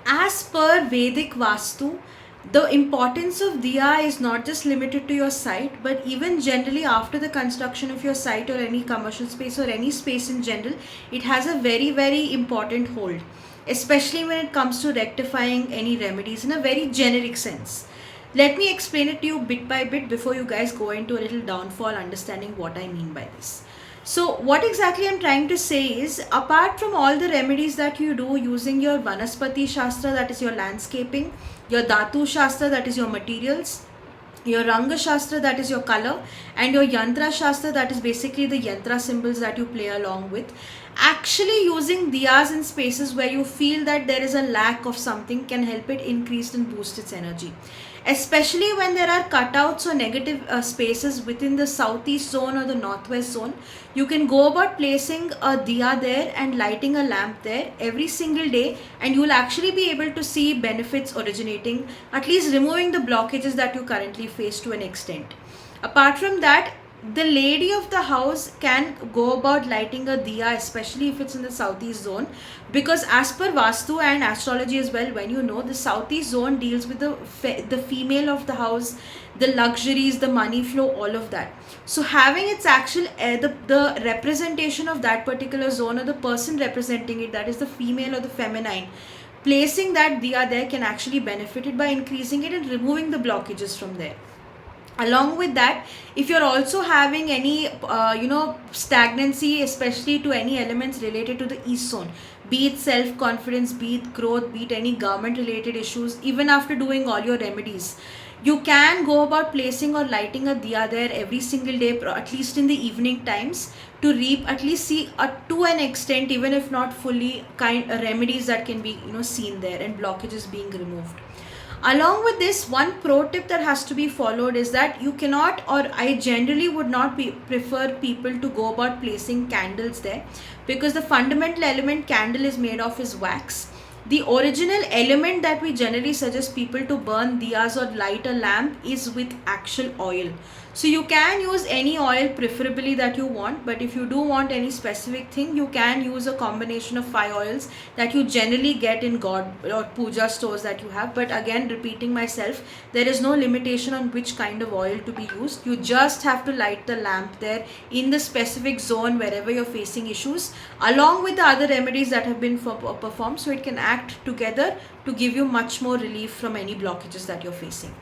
as per Vedic Vastu, the importance of diya is not just limited to your site, but even generally after the construction of your site or any commercial space or any space in general, it has a very, very important hold, especially when it comes to rectifying any remedies in a very generic sense. Let me explain it to you bit by bit before you guys go into a little downfall understanding what I mean by this. So what exactly I'm trying to say is, apart from all the remedies that you do using your Vanaspati Shastra, that is your landscaping, your Dhatu Shastra, that is your materials, your Ranga Shastra, that is your color, and your Yantra Shastra, that is basically the Yantra symbols that you play along with, actually using diyas in spaces where you feel that there is a lack of something can help it increase and boost its energy. Especially when there are cutouts or negative spaces within the southeast zone or the northwest zone, you can go about placing a diya there and lighting a lamp there every single day, and you will actually be able to see benefits originating, at least removing the blockages that you currently face to an extent. Apart from that, the lady of the house can go about lighting a diya, especially if it's in the southeast zone, because as per Vastu and astrology as well, when you know, the southeast zone deals with the female of the house, the luxuries, the money flow, all of that. So having its actual the representation of that particular zone or the person representing it, that is the female or the feminine, placing that diya there can actually benefit it by increasing it and removing the blockages from there. Along with that, if you're also having any stagnancy, especially to any elements related to the east zone, be it self-confidence, be it growth, be it any government related issues, even after doing all your remedies, you can go about placing or lighting a diya there every single day, at least in the evening times, to reap, at least see to an extent, even if not fully, remedies that can be seen there and blockages being removed. Along with this, one pro tip that has to be followed is that you cannot, or I generally would not prefer people to go about placing candles there, because the fundamental element candle is made of is wax. The original element that we generally suggest people to burn diyas or light a lamp is with actual oil. So you can use any oil preferably that you want, but if you do want any specific thing, you can use a combination of 5 oils that you generally get in God or puja stores that you have. But again, repeating myself, there is no limitation on which kind of oil to be used. You just have to light the lamp there in the specific zone wherever you're facing issues, along with the other remedies that have been performed, so it can act together to give you much more relief from any blockages that you're facing.